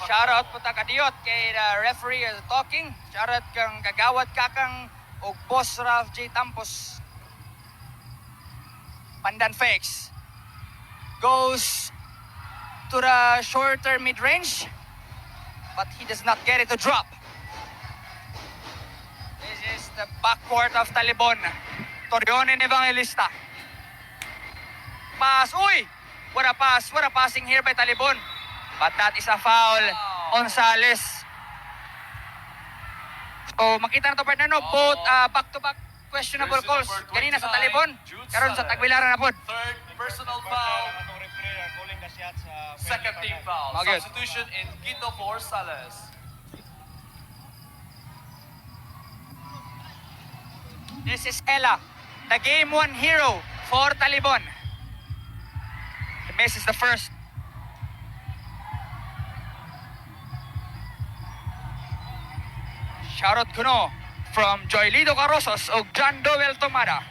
Shoutout po ta kadiyot kay referee talking. Shoutout kang kagawad kakang og boss Ralph J. Tampos. Pandan fakes. Goes to the shorter mid-range. But he does not get it to drop. This is the backcourt of Talibon. Torion and Evangelista. Pass. Uy! What a pass. What a passing here by Talibon. But that is a foul on Sales. So makita na to partner no, both back-to-back questionable calls. Kanina sa Talibon, karon sa Tagbilaran na pod. Third personal foul. Second team foul. Substitution in Quito for Sales. This is Ella, the game one hero for Talibon. He misses the first. Shoutout kuno from Joylido Carrosos o John Doel Tomada.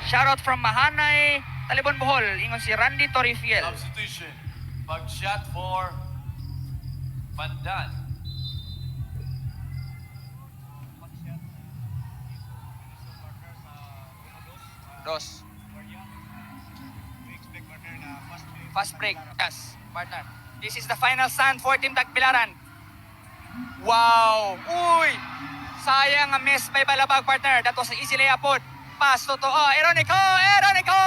Shoutout from Mahanay, Talibon Bohol, ingon si Randy Torrifiel. Substitution. Pag-shot for Pandan. Dos. Fast break. Yes, partner. This is the final stand for Team Tagbilaran. Wow! Uy! Sayang ang miss by Balabag, partner. That was an easy layup po. Pass to Eronico! Eronico!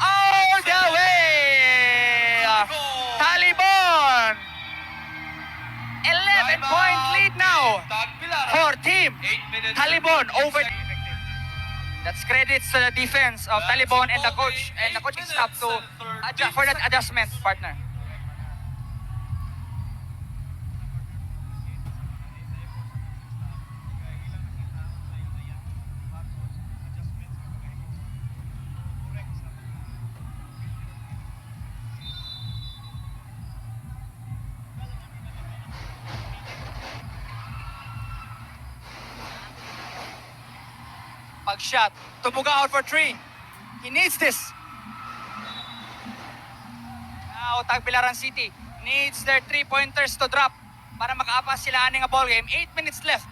All the way! Talibon! 11-point lead now for Team Talibon over. That's credits to the defense of Talibon and the coach and the coaching staff to adjust for that adjustment, partner. Pag-shot, Tumuga out for three. He needs this. Now, Tagbilaran City needs their three-pointers to drop para makaapas sila aning ball game. 8 minutes left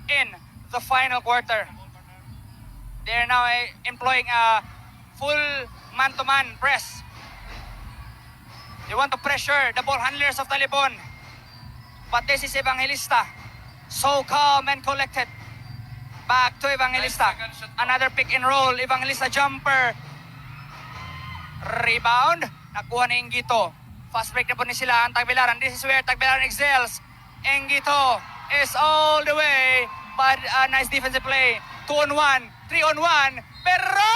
in the final quarter. They're now employing a full man-to-man press. They want to pressure the ball handlers of Talibon. But this is Evangelista. So calm and collected. Back to Evangelista. Another pick and roll. Evangelista jumper. Rebound. Nakuha ni Engito. Fast break na po ni sila ang Tagbilaran. This is where Tagbilaran excels. Engito is all the way. But a nice defensive play. 2-on-1. 3-on-1. Pero!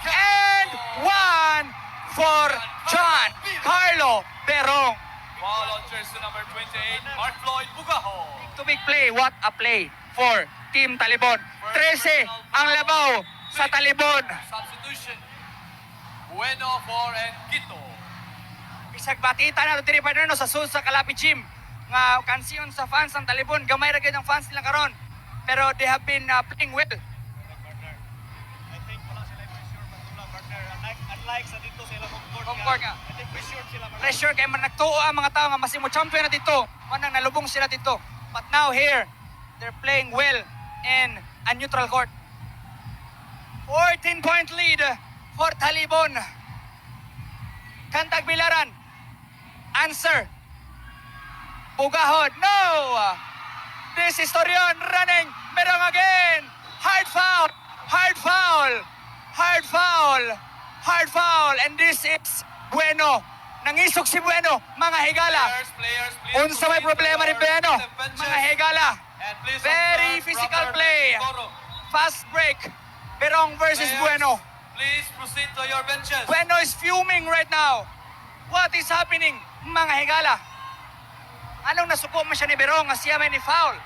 And one for John Carlo Berong. Foul on jersey number 28, Mark Floyd Bugaho. To big play. What a play for Team Talibon. 13 ang labaw sa Talibon. Substitution. Bueno for Quito. Bisag batita na ito partner no sa sul sa Kalapit Gym. Nga kansiyon sa fans ng Talibon. Gamay ra gyud ang fans nila karon. Pero they have been playing well. I think wala sila pressure pagtula partner. Unlike sa dito sila Concord nga. I think pressure sila. Pressure kay man nagtuo ang mga tao nga masimo champion na dito. Manang nalubong sila dito. But now here, they're playing well in a neutral court. 14-point lead for Talibon. Tagbilaran. Answer. Bugahod. No! This is Torion running. Merong again. Hard foul. Hard foul. Hard foul. Hard foul. And this is Bueno. Nangisog si Bueno. Mga higala. Players, Unsa may problema ni Bueno. Mga higala. And please Very observe physical proper play. decorum. Fast break. Berong versus Players, Bueno. Please proceed to your benches. Bueno is fuming right now. What is happening? Mga higala. Anong nasuko man siya ni Berong nga siya may ni foul?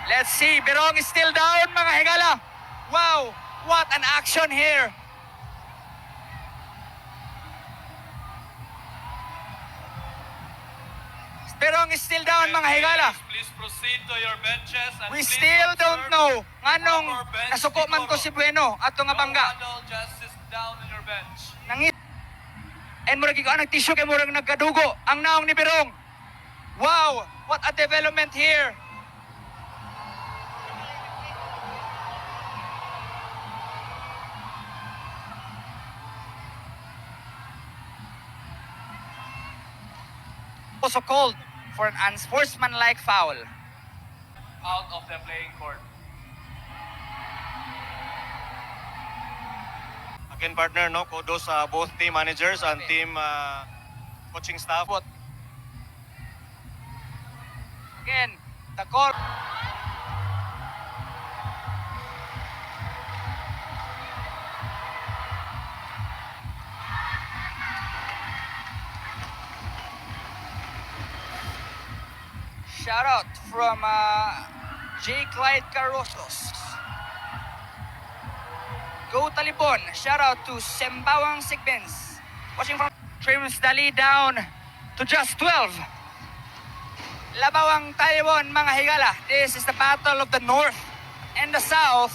Let's see. Berong is still down, mga higala. Wow. What an action here. Berong is still down, mga higala. Please proceed to your benches and We please still don't observe know nganong proper bench nasuko man to decorum. si Bueno ato nga No bangga. huddle, just sit down on your bench. Nangit And murag ikaw ang tissue kay murag nagkadugo ang naong ni Berong. Wow, what a development here. Also called for an unsportsmanlike foul. Out of the playing court. Again, partner, no? Kudos sa both team managers and team coaching staff. Again, the call. Shout out from J. Clyde Carosos. Go Talibon. Shout out to Sembawang Sigbens. Watching from trims Dali down to just 12. Labawang Talibon, mga higala. This is the battle of the North and the South.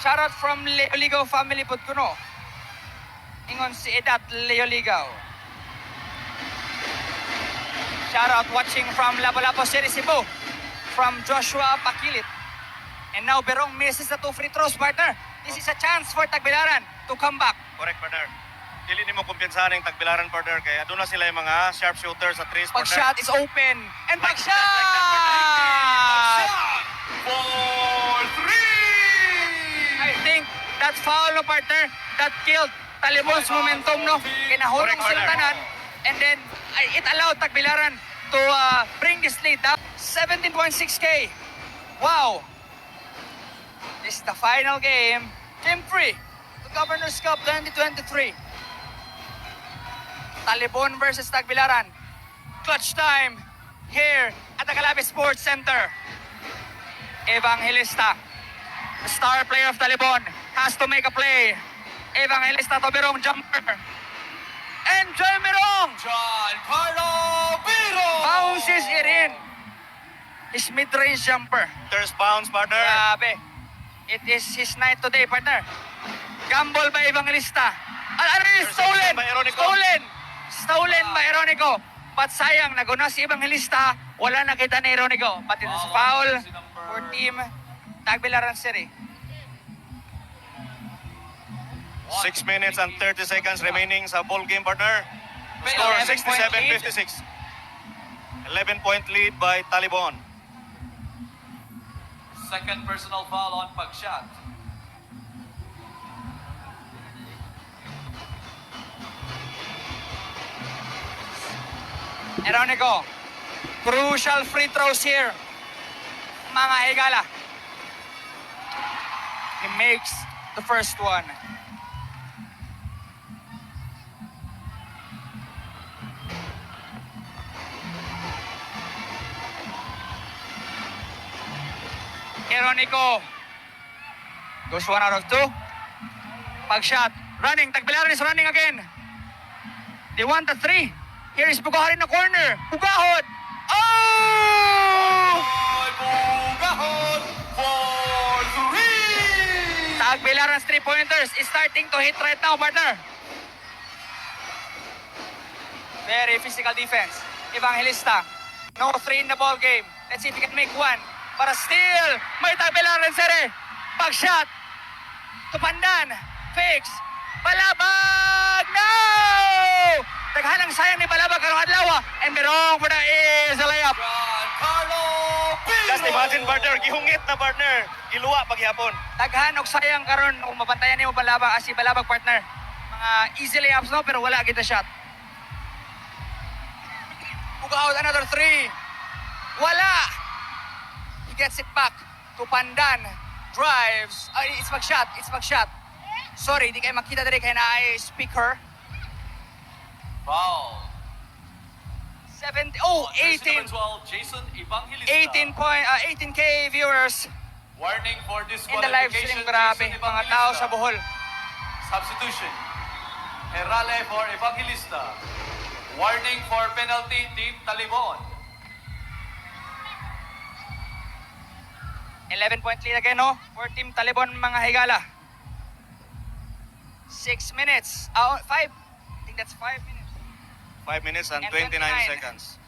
Shout out from Leoligaw family Putkuno. Ingon si Edat Leoligaw. Shout out watching from Lapu-Lapu City, Cebu. From Joshua Pakilit. And now Berong misses the 2 free throws, partner. This is a chance for Tagbilaran to come back. Correct, partner. Dili nimo kumpiyansahan ng Tagbilaran, partner, kaya doon na sila yung mga sharpshooter sa threes, Pag partner. shot is open. And pag shot! For three! I think that foul, no, partner, that killed Talibon's momentum, no? Kinahulong Correct, sila partner. tanan. And then, it allowed Tagbilaran to bring this lead down. 17.6K. Wow. This is the final game. Game 3. The Governor's Cup 2023. Talibon versus Tagbilaran. Clutch time here at the Calabi Sports Center. Evangelista, the star player of Talibon, has to make a play. Evangelista to Berong jumper. And John Berong Giancarlo Biro! bounces it in. His mid-range jumper. There's bounce, partner. Grabe. It is his night today, partner. Gamble by Evangelista. Ano yun? Stolen! by Ironico. Stolen! Stolen by Ironico. But sayang, naguna si Evangelista. Wala nakita ni Ironico. But it is foul for team Tagbilaran City. 6 minutes and 30 seconds remaining sa ball game, partner. Score 11-point lead. 67-56. 11-point lead by Talibon. Second personal foul on pagshot. Ironico. Crucial free throws here. Mga higala. He makes the first one. Ironico goes 1 out of 2. Pag shot, running. Tagbilaran is running again. They want the 3. Here is Bugahon in the corner. Bugahon! Oh! Bugahon for three! Tagbilaran's 3-pointers is starting to hit right now, partner. Very physical defense. Evangelista. No 3 in the ball game. Let's see if he can make one. Para still, may Tagbilaran City. Pag shot. Tupandan. Fakes. Balabag! No! Taghanang sayang ni Balabag karong adlaw. And Berong for the easy layup. Giancarlo Biro! Just imagine, partner, gihungit na, partner. Giluwa paghihapon. Taghan og sayang karon kung mabantayan nimo Balabag as si Balabag, partner. Mga easy layups, no, pero wala kita shot. Bugahon another 3. Wala. He gets it back to Pandan. Drives. It's mag-shot. It's mag-shot. Sorry, di kayo makita dali kaya na ay speaker. Foul. 18 Jersey number 12, Jason Evangelista. 18K viewers Warning for in the live disqualification. stream. Grabe, Jason mga tao sa Evangelista. Bohol. Substitution. Herale for Evangelista. Warning for penalty, Team Talibon. 11-point lead again, no? For Team Talibon, mga higala. 6 minutes. 5. I think that's 5 minutes. 5 minutes and And 29 29. seconds.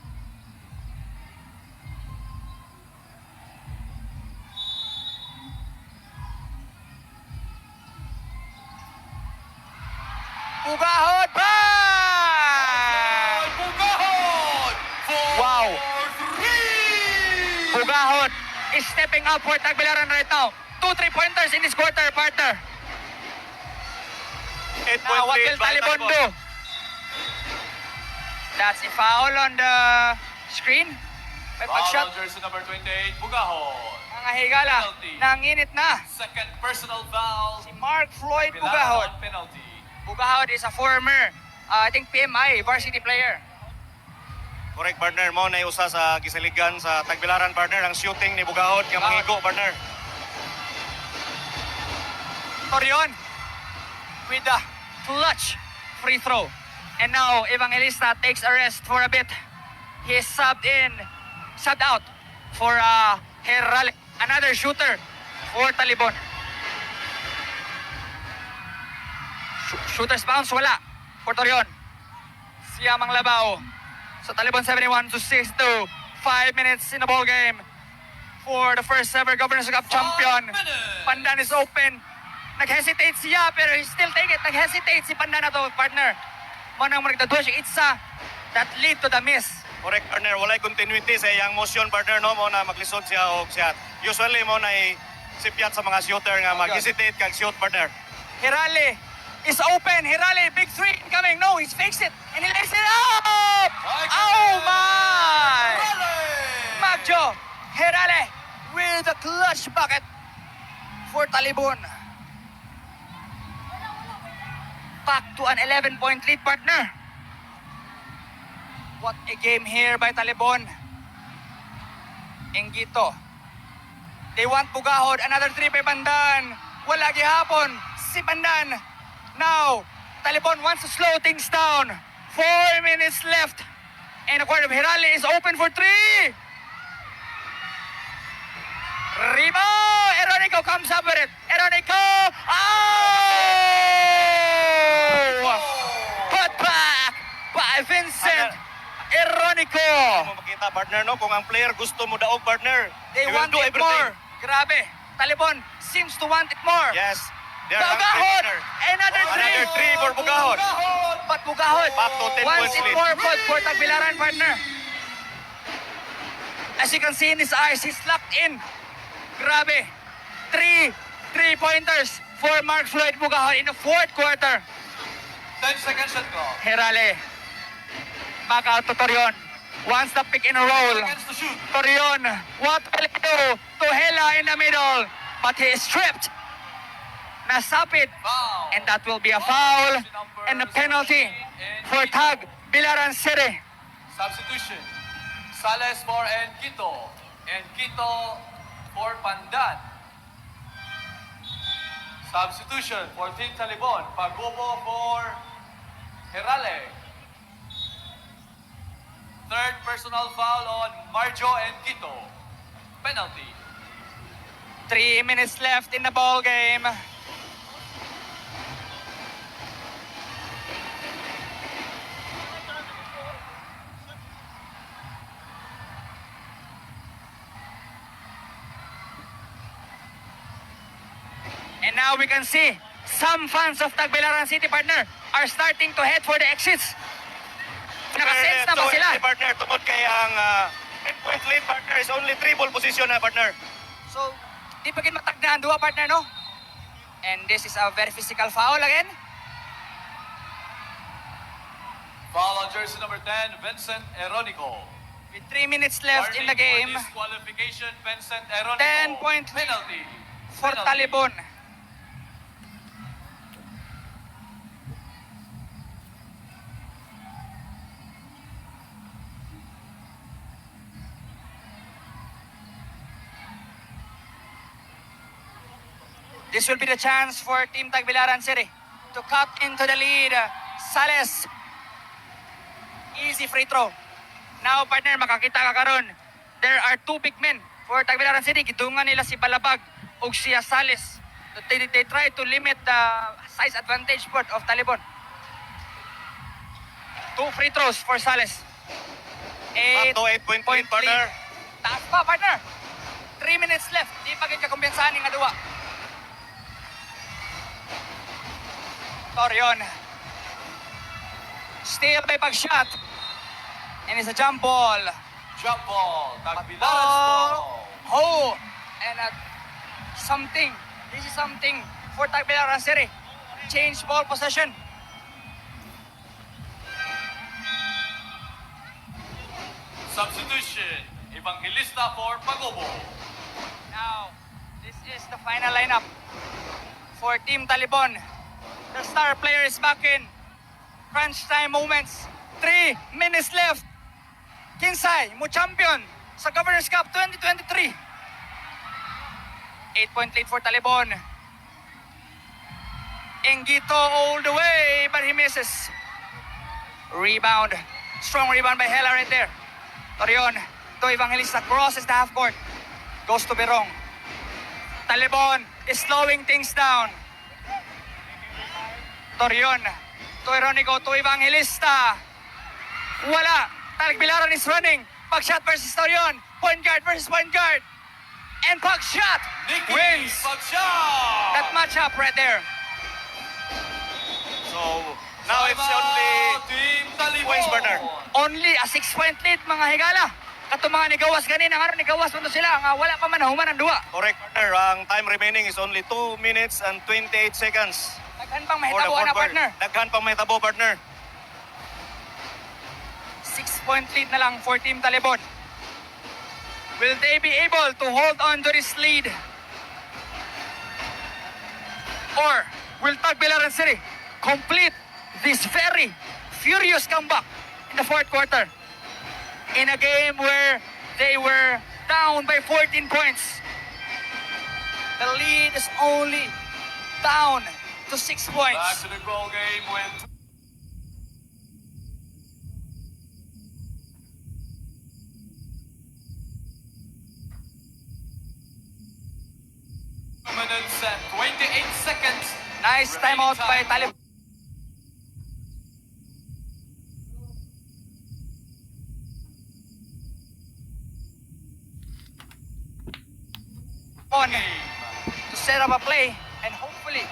Bugahod pa! Bugahod! Wow. 4-3! Bugahod is stepping up for Tagbilaran right now. 2 3-pointers in this quarter, partner. 8 Now, point what lead will by Talibon Talibon. do? That's a foul on the screen. May Foul pag-shot. on jersey number 28, Bugahod. Mga higala, Penalty. nanginit na. Second personal foul. Si Mark Floyd Bilaran Bugahod. on penalty. Bugahod is a former, I think PMI, varsity player. Correct, partner. Mo na usa sa gisaligan sa Tagbilaran, partner. Ang shooting ni Bugahod nga mangigo, partner. Torion with the clutch free throw. And now Evangelista takes a rest for a bit. He is subbed out for Herale, another shooter for Talibon. Shooters bounce, wala for Torion. Siyamang Labao. So Talibon 71 to 62. 5 minutes in the ball game for the first ever Governors Cup champion. 5 minutes. Pandan is open. Nag-hesitate siya pero he still take it. Nag-hesitate si Pandan na to, partner. Manang magdadwash itsa that lead to the miss. Correct, partner. Walay continuity sa iyang motion, partner, no? Mo na maglisod siya o siya. Usually mo na sipyat sa mga shooter nga mag-hesitate kag shoot, partner. Herale is open. Herale, big three incoming. No, he's fakes it and he lays it up. Oh my! Magjo Herale with a clutch bucket for Talibon. Back to an 11-point lead, partner. What a game here by Talibon. Engito. They want Bugahod. Another three by Pandan. Wala gihapon si Pandan. Now, Talibon wants to slow things down. 4 minutes left. And a quarter of Herale is open for three. Rimo! Eronico comes up with it. Eronico! Oh! Put back by Vincent Eronico. Mo makita, partner, no? Kung ang player gusto mo daog, partner, They he will want do it everything. more. Grabe. Talibon seems to want it more. Yes. They are hungry, Bugahod! partner. Another three! Another three for Bugahod. But Bugahod Back to 10 wants points it lead. more for Tagbilaran, partner. As you can see in his eyes, he's locked in. Grabe. 3 3-pointers for Mark Floyd Bugahod in the fourth quarter. 10 seconds shot clock. Herale. Back out to Torion. Wants the pick and roll. Seconds to shoot. Torion, what will he do to Hela in the middle? But he is stripped. Nasapit. Foul. And that will be a foul and a penalty for Tag Bilaran City. Substitution. Sales for Enquito. Enquito for Pandan. Substitution for Team Talibon. Pagubo for Herale. Third personal foul on Marjo Enquito. Penalty. 3 minutes left in the ball game. And now we can see some fans of Tagbilaran City, partner, are starting to head for the exits. Nakasense na ba Tungod sila? kay partner, tungod kay ang 10-point lead, partner, is only 3 ball position na, partner. So, di pa gin matagnan duwa, partner, no? And this is a very physical foul again. Foul on jersey number 10, Vincent Eronico. With 3 minutes left in the game Warning for disqualification, Vincent Eronico. 10-point penalty. for Penalty. Talibon. This will be the chance for Team Tagbilaran City to cut into the lead. Sales. Easy free throw. Now, partner, makakita ka karon. There are two big men for Tagbilaran City, gidungan nila si Balabag ug si Sales. They try to limit the size advantage of Talibon. 2 free throws for Sales. Up to 8-point lead, partner. Taas pa, partner. 3 minutes left. Di pa gid kakumpiyansahan nga duwa. Torion. Still may pag-shot. And it's a jump ball. Jump ball. Tagbilaran Ball. Snow. Oh. And something. This is something for Tagbilaran City. Change ball possession. Substitution. Evangelista for Pagobo. Now, this is the final lineup for Team Talibon. The star player is back in. Crunch time moments. 3 minutes left. Kinsay, mo champion sa Governors Cup 2023. 8-point lead for Talibon. Engito all the way, but he misses. Rebound. Strong rebound by Hela right there. Torion, to Evangelista crosses the half court. Goes to Berong. Talibon is slowing things down. Torion, to Ironico, to Evangelista. Wala. Tagbilaran is running. Pag-shot versus Torion. Point guard versus point guard. And pag-shot Nikki wins Pagshot. that matchup right there. So, now it's only Team Talibon. points, partner. Only a 6-point lead, mga higala. Kato mga nigawas ganina, nga nigawas mo sila, nga wala pa man human ang duwa. Correct, partner. Ang time remaining is only 2 minutes and 28 seconds. Daghan pang For the mahitabo fourth na, quarter. partner. Daghan pang mahitabo, partner. 6-point lead na lang for Team Talibon. Will they be able to hold on to this lead? Or will Tagbilaran City complete this very furious comeback in the fourth quarter? In a game where they were down by 14 points. The lead is only down to 6 Back points. to the goal game with 2 minutes and 28 seconds. Nice timeout by Talibon. On to set up a play and hopefully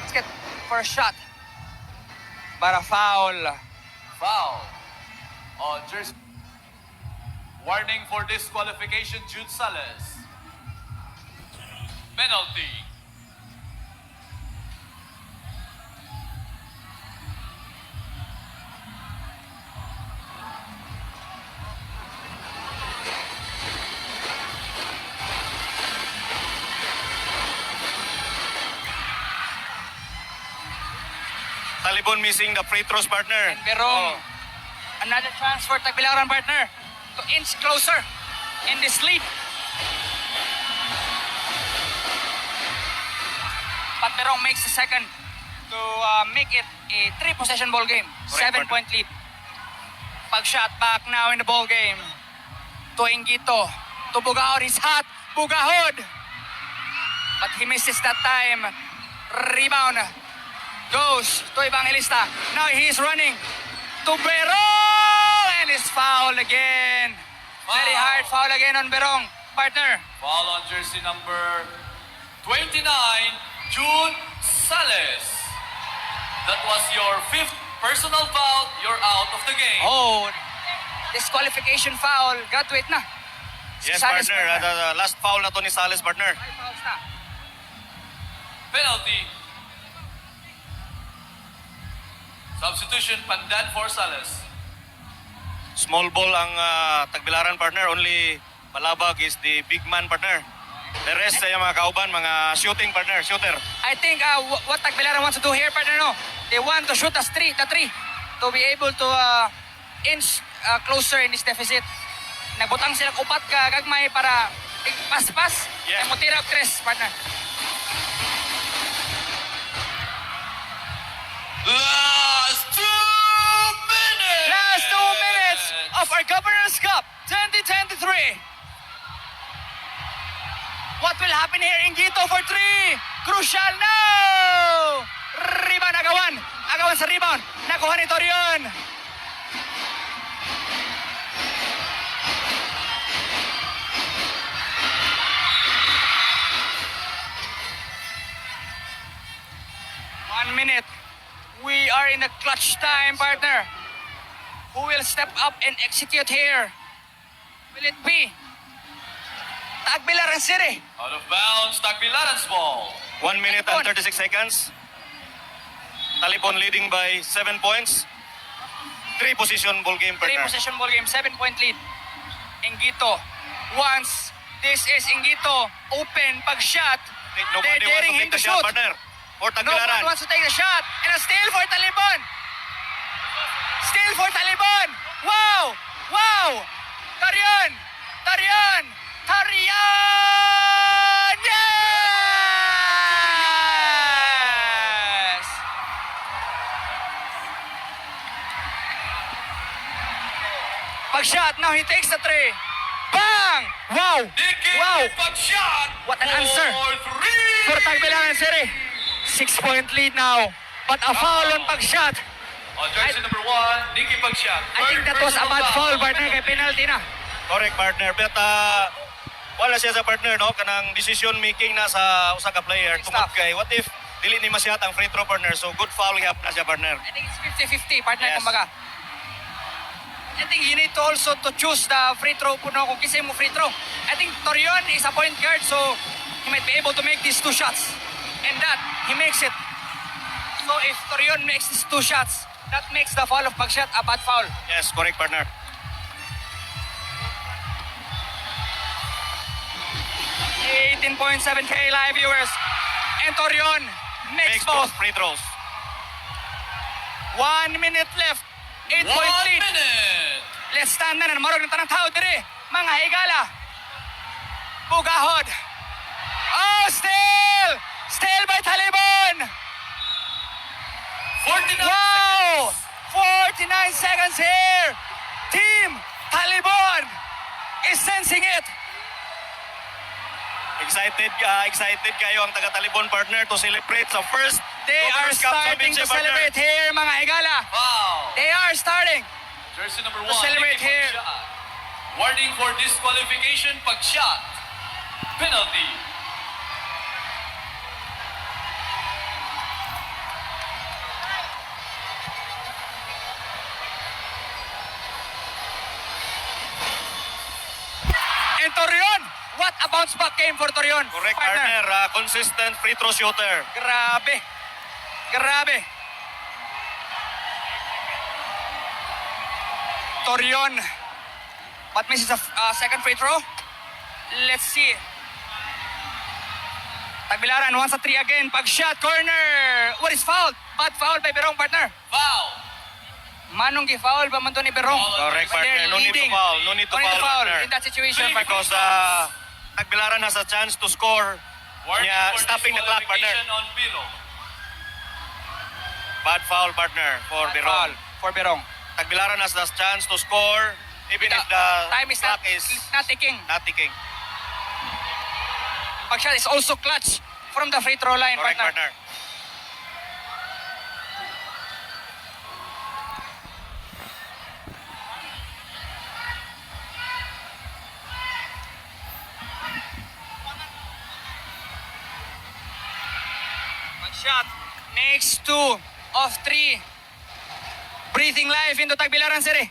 let's get first shot. But a foul. Foul on jersey. Warning for disqualification, Jude Sales. Penalty. Talibon missing the free throws, partner. And Berong. Another chance for Tagbilaran, partner, to inch closer in this lead. But Berong makes the second to make it a 3-possession ball game. Correct, 7-point lead. Pag-shot back now in the ball game. To Engito. To Bugahod. He's hot. Bugahod. But he misses that time. Rebound. Goes to Evangelista. Now he's running to Berong and is fouled again. Very Wow. hard foul again on Berong, partner. Foul on jersey number 29, Jude Sales. That was your 5th personal foul. You're out of the game. Oh, disqualification foul. Graduate na. Si Yes, Sales, partner. The last foul na to ni Sales, partner. 5 fouls na. Penalty. Substitution, Pandan for Sales. Small ball ang Tagbilaran, partner. Only Balabag is the big man, partner. The rest ay mga kauban, mga shooting, partner. Shooter. I think what Tagbilaran wants to do here, partner, no? They want to shoot the three to be able to inch closer in this deficit. Nagbutang sila upat ka gagmay para pas-pas. Yeah. Ang mutira og tres, partner. Last 2 minutes! Last 2 minutes of our Governor's Cup 2023. What will happen here? Ingito for three. Crucial. No! Rebound agawan. Agawan sa rebound. Nakuha ni Torion. One minute. We are in the clutch time, partner. Who will step up and execute here? Will it be Tagbilaran City? Out of bounds, Tagbilaran's ball. 1 minute and 36 seconds. Talipon leading by 7 points. 3 position ball game, Three partner. possession ball game, 7-point lead. Ingito. Once this is Ingito, open, pag-shot. Nobody They're wants daring to him take to the shot, shoot. partner. For No one Tagbilaran. wants to take the shot. And a steal for Talibon. Steal for Talibon. Wow! Wow! Tarion! Tarion! Tarion! Yes! Pag-shot. Now he takes the three. Bang! Wow! Nicky Wow! pag-shot. What an answer. For three. For Tagbilaran City. 6-point lead now. But a foul on pag-shot. On jersey number 1, Nicky pag-shot. I think that was a bad foul, partner, kay penalty na. Correct, partner. But wala siya sa partner, no? Kanang decision making na sa usa ka player. Tungod Stop. kay, what if dili ni masyat ang free throw, partner? So good foul gap na siya, partner. I think it's 50-50, partner, Yes. kumbaga. I think you need to also to choose the free throw po, no? Kung kisay mo free throw. I think Torion is a point guard, so he might be able to make these 2 shots. And that, he makes it. So if Torion makes these 2 shots, that makes the foul of pag-shot a bad foul. Yes, correct, partner. 18.7K live viewers. And Torion makes Makes both. both free throws. 1 minute left. 8-point 1 lead. minute. Let's stand na marog ng tanang tao dire. Mga higala. Bugahod. Oh, steal! Steal by Talibon! 49 Wow! seconds. 49 seconds here. Team Talibon is sensing it. Excited kayo ang taga-Talibon, partner, to celebrate sa first They are Governor's Cup starting to Championship, partner. celebrate here, mga higala. Foul. They are starting. Jersey number 1, celebrate Nicky here. pag-shot. Warning for disqualification, pag-shot. Penalty. And Torion, what a bounce back game for Torion. Correct, partner. Consistent free throw shooter. Grabe. Grabe. Torion. But misses a second free throw. Let's see. Tagbilaran wants a 3 again. Pag-shot, corner. What is fouled? Bad foul by Berong, partner. Foul. Manong gi-foul ba man to ni Berong? Correct, But they're partner. No need to leading. foul. No need to foul, partner. in that situation, partner. Because Tagbilaran has a chance to score. Warning Yeah, for stopping the clock, partner. disqualification on Pilo. Bad foul, partner, for Bad Berong. foul for Berong. Tagbilaran has the chance to score even if the Time is clock not, is not ticking. not ticking. Pag-shot is also clutch from the free throw line, Correct, partner. partner. Shot makes 2 of 3. Breathing life into Tagbilaran City.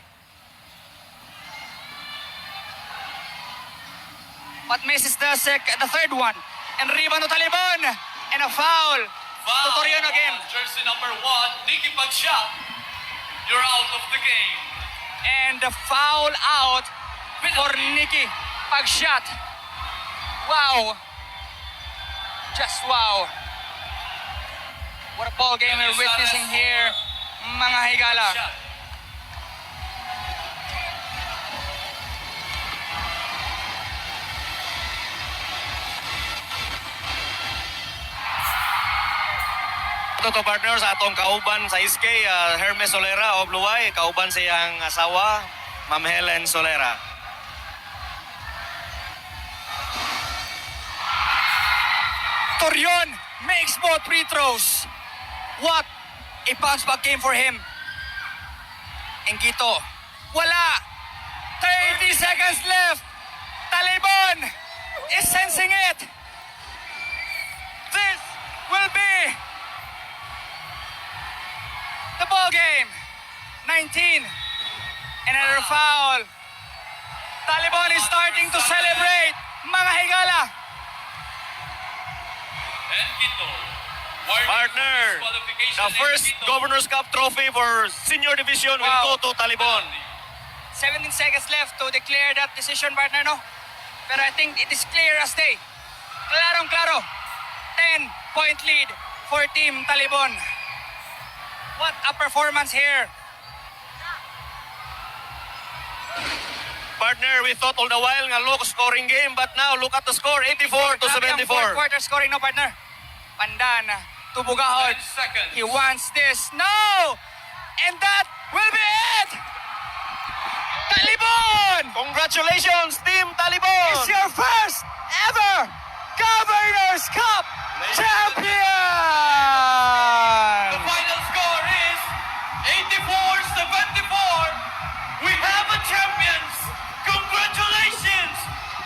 But misses the third one. And rebound to Talibon. And a foul. Foul. To Torion again. on Jersey number 1, Nicky pag-shot. You're out of the game. And the foul out for Nicky. Pag-shot. Wow. Just wow. What a ball game we're witnessing here, mga higala. Shot. Ito to, partners, atong kauban sa SK, Hermes Solera of Luway, kauban sa iyang asawa, Ma'am Helen Solera. Torion makes both free throws. What a bounce back game for him. Engito, wala. 30 seconds left. Talibon is sensing it. This will be the ball game. 19. Another foul. Talibon is starting to celebrate. Mga higala. Engito. Partner, the first Governor's Cup trophy for senior division will Wow. go to Talibon. 17 seconds left to declare that decision, partner, no? Pero I think it is clear as day. Klarong-klaro. 10-point lead for Team Talibon. What a performance here. Partner, we thought all the while nga low scoring game, but now look at the score, 84 to Grabe ang 74. fourth quarter scoring, no, partner? Pandan, Tubugahod. 10 seconds. He wants this. No! And that will be it! Talibon! Congratulations, Team Talibon! It's your first ever Governor's Cup The champion! final score is 84-74. We have a champions. Congratulations,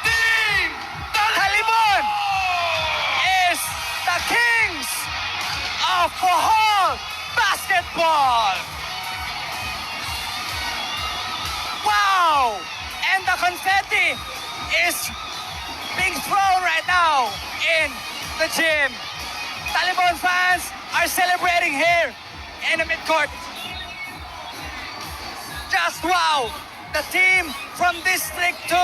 Team Talibon is the kings of Bohol basketball! Wow! And the confetti is being thrown right now in the gym. Talibon fans are celebrating here in the midcourt. Just wow! The team from District 2